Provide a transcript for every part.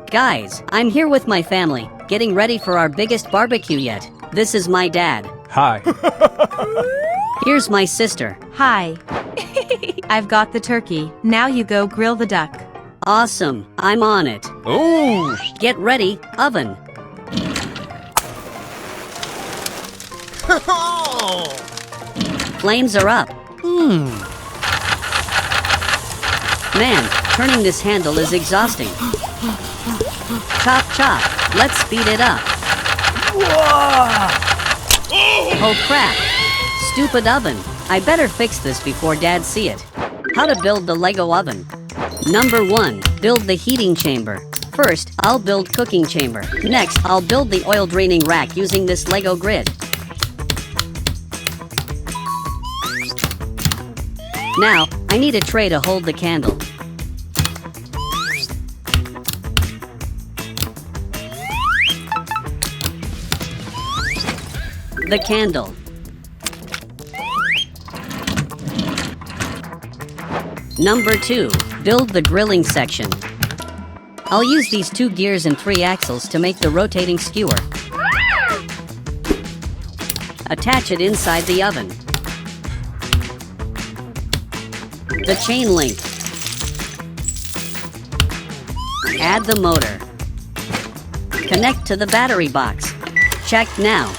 Guys, I'm here with my family, getting ready for our biggest barbecue yet. This is my dad. Hi. Here's my sister. Hi. I've got the turkey. Now you go grill the duck. Awesome, I'm on it. Ooh. Get ready, oven. Flames are up. Man, turning this handle is exhausting. Chop, chop. Let's speed it up. Oh crap. Stupid oven. I better fix this before Dad see it. How to build the Lego oven. Number 1. Build the heating chamber. First, I'll build cooking chamber. Next, I'll build the oil draining rack using this Lego grid. Now, I need a tray to hold the candle. The candle. Number 2. Build the grilling section. I'll use these 2 gears and 3 axles to make the rotating skewer. Attach it inside the oven. The chain link. Add the motor. Connect to the battery box. Check now.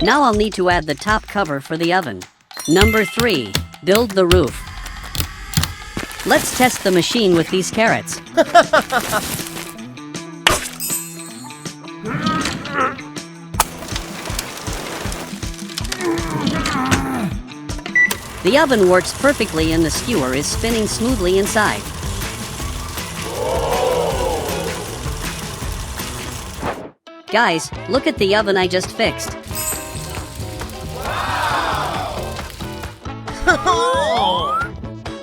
Now I'll need to add the top cover for the oven. Number 3. Build the roof. Let's test the machine with these carrots. The oven works perfectly and the skewer is spinning smoothly inside. Guys, look at the oven I just fixed.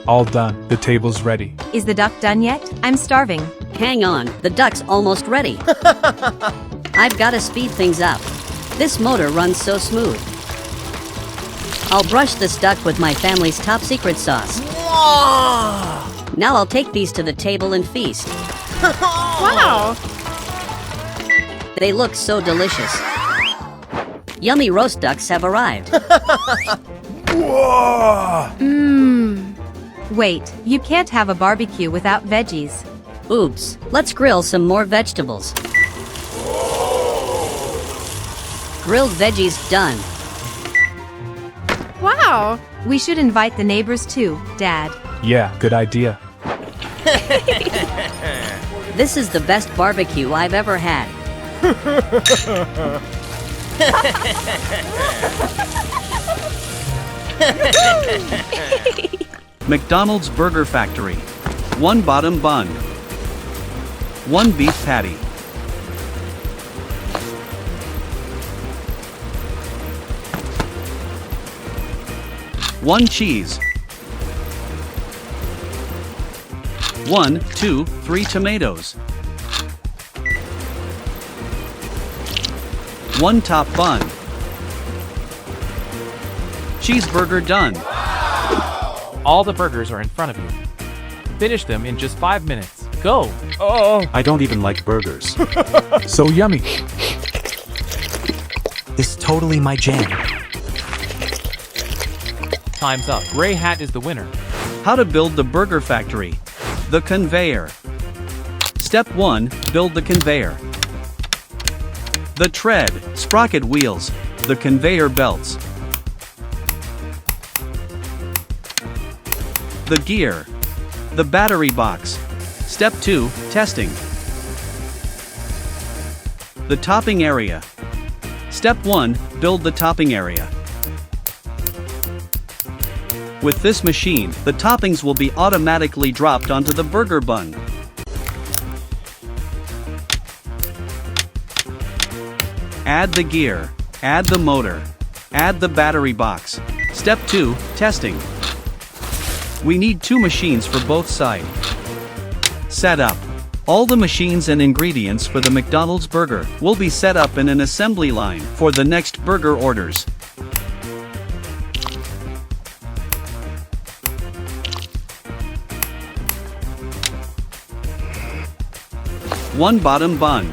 All done. The table's ready. Is the duck done yet? I'm starving. Hang on, the duck's almost ready. I've got to speed things up. This motor runs so smooth. I'll brush this duck with my family's top secret sauce. Now I'll take these to the table and feast. Wow! They look so delicious. Yummy roast ducks have arrived. Wait, you can't have a barbecue without veggies. Oops, let's grill some more vegetables. Grilled veggies done. Wow! We should invite the neighbors too, Dad. Yeah, good idea. This is the best barbecue I've ever had. McDonald's Burger Factory. 1 bottom bun. 1 beef patty. 1 cheese. 1, 2, 3 tomatoes. 1 top bun. Cheeseburger done. All the burgers are in front of you. Finish them in just 5 minutes. Go! I don't even like burgers. So yummy. It's totally my jam. Time's up. Gray Hat is the winner. How to build the burger factory. The conveyor. Step 1. Build the conveyor. The tread, sprocket wheels, the conveyor belts. The gear. The battery box. Step 2. Testing. The topping area. Step 1. Build the topping area. With this machine, the toppings will be automatically dropped onto the burger bun. Add the gear. Add the motor. Add the battery box. Step 2. Testing. We need 2 machines for both sides. Set up. All the machines and ingredients for the McDonald's burger will be set up in an assembly line for the next burger orders. 1 bottom bun,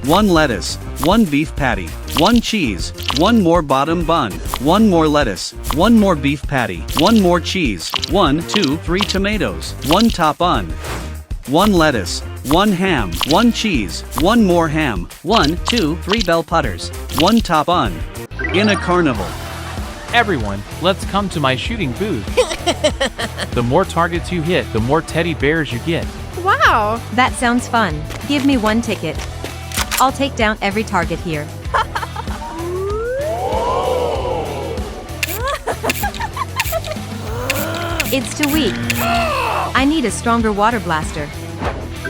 1 lettuce, 1 beef patty, 1 cheese, 1 more bottom bun, 1 more lettuce, 1 more beef patty, 1 more cheese, 1, 2, 3 tomatoes, 1 top bun, 1 lettuce, 1 ham, 1 cheese, 1 more ham, 1, 2, 3 bell peppers, 1 top bun. In a carnival. Everyone, let's come to my shooting booth. The more targets you hit, the more teddy bears you get. Wow! That sounds fun. Give me 1 ticket. I'll take down every target here. It's too weak. I need a stronger water blaster.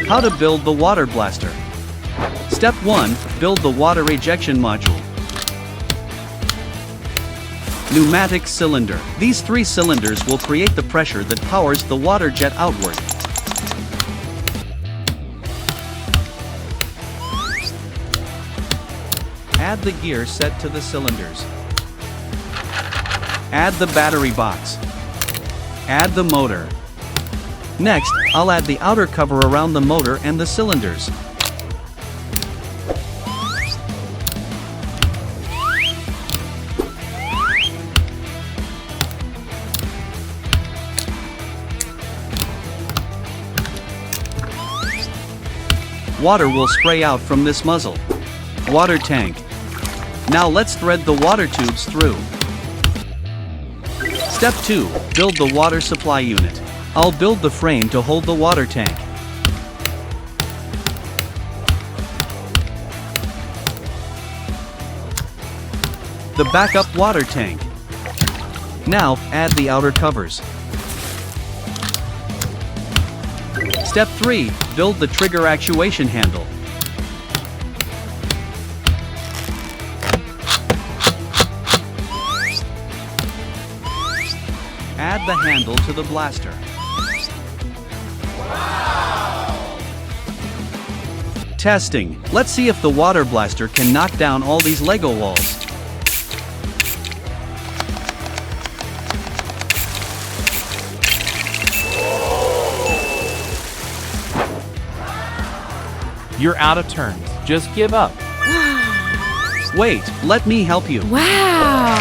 How to build the water blaster. Step 1. Build the water ejection module. Pneumatic cylinder. These 3 cylinders will create the pressure that powers the water jet outward. Add the gear set to the cylinders. Add the battery box. Add the motor. Next, I'll add the outer cover around the motor and the cylinders. Water will spray out from this muzzle. Water tank. Now let's thread the water tubes through. Step 2. Build the water supply unit. I'll build the frame to hold the water tank. The backup water tank. Now, add the outer covers. Step 3. Build the trigger actuation handle. Add the handle to the blaster. Testing. Let's see if the water blaster can knock down all these Lego walls. You're out of turns. Just give up. Wait, let me help you. Wow!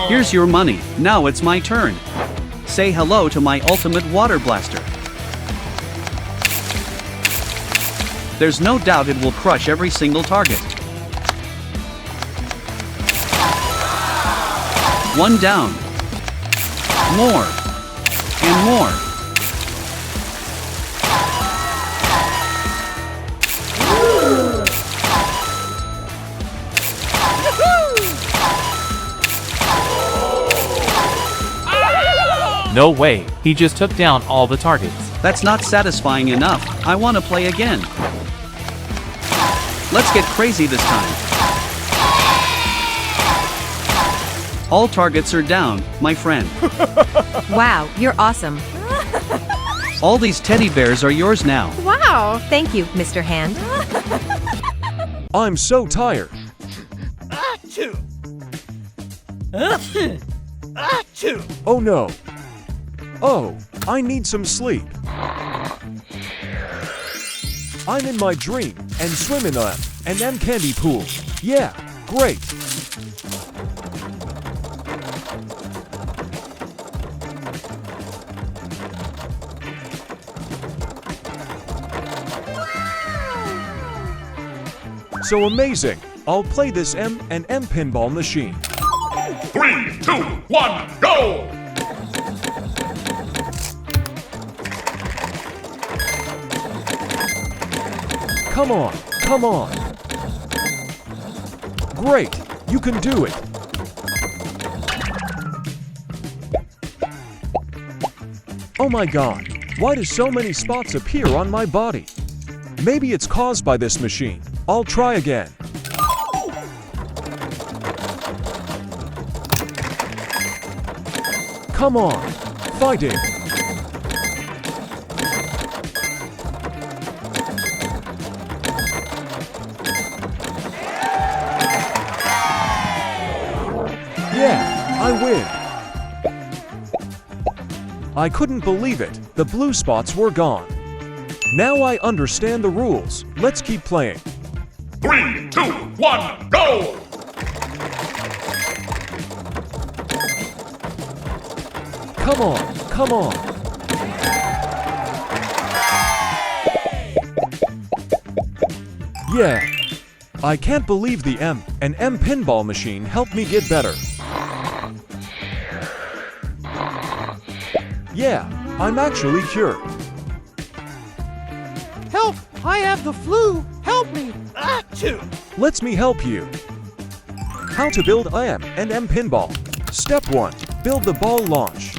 Here's your money. Now it's my turn. Say hello to my ultimate water blaster. There's no doubt it will crush every single target. 1 down. More. And more. No way, he just took down all the targets. That's not satisfying enough. I want to play again. Let's get crazy this time. All targets are down, my friend. Wow, you're awesome. All these teddy bears are yours now. Wow! Thank you, Mr. Hand. I'm so tired. Oh no. Oh, I need some sleep. I'm in my dream and swim in an M candy pool. Yeah, great. So amazing. I'll play this M and M pinball machine. 3, 2, 1, go! Come on, come on. Great, you can do it. Oh my god, why do so many spots appear on my body? Maybe it's caused by this machine. I'll try again. Come on, fighting. Yeah, I win. I couldn't believe it. The blue spots were gone. Now I understand the rules. Let's keep playing. 3, 2, 1, go! Come on, come on. Yeah. I can't believe the M and M pinball machine helped me get better. Yeah, I'm actually cured. Help! I have the flu! Help me! Achoo! Let me help you. How to build M and M pinball. Step 1. Build the ball launch.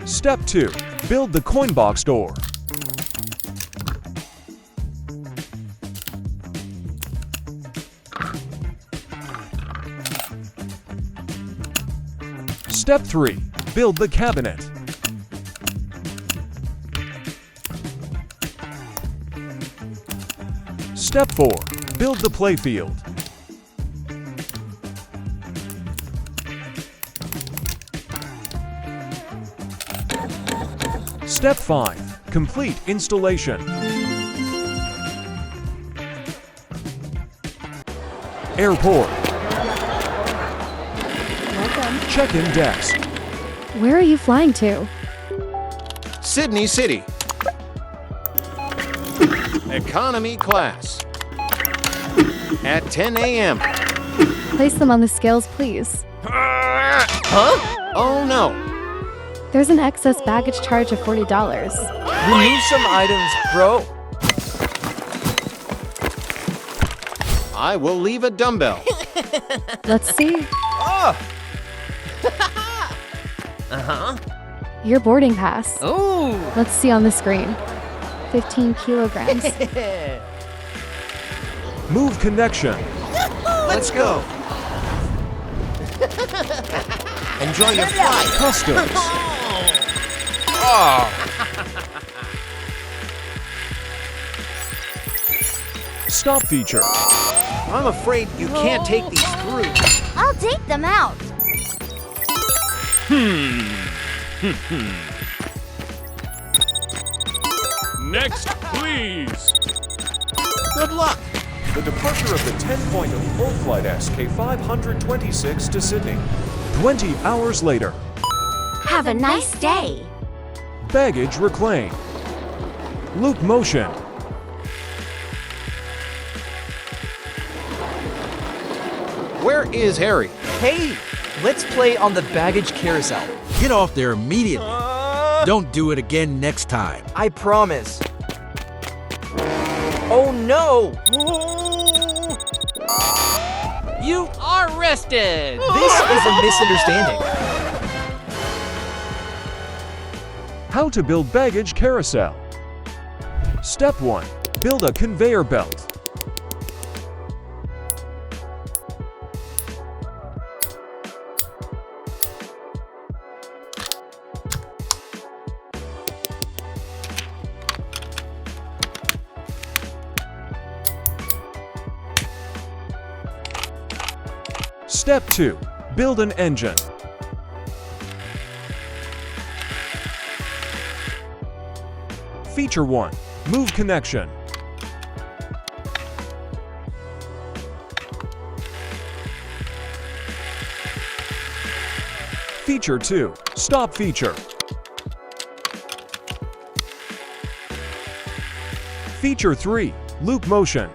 Step 2. Build the coin box door. Step 3. Build the cabinet. Step 4. Build the playfield. Step 5. Complete installation. Airport. Welcome. Check-in desk. Where are you flying to? Sydney City. Economy class. At 10 a.m. Place them on the scales, please. Huh? Oh no. There's an excess baggage charge of $40. Remove some items, bro. I will leave a dumbbell. Let's see. Uh-huh. Your boarding pass. Oh. Let's see on the screen. 15 kilograms. Move connection. Let's go. Enjoy your flight. Customs. Stop feature. I'm afraid you can't take these through. I'll take them out. Next, please. Good luck. The departure of the 10.0 full flight SK526 to Sydney. 20 hours later. Have a nice day. Baggage reclaimed. Loop motion. Where is Harry? Hey, let's play on the baggage carousel. Get off there immediately. Don't do it again next time. I promise. Oh no! You are arrested! This is a misunderstanding. How to build baggage carousel. Step 1. Build a conveyor belt. Step 2. Build an engine. Feature 1. Move connection. Feature 2. Stop feature. Feature 3. Loop motion.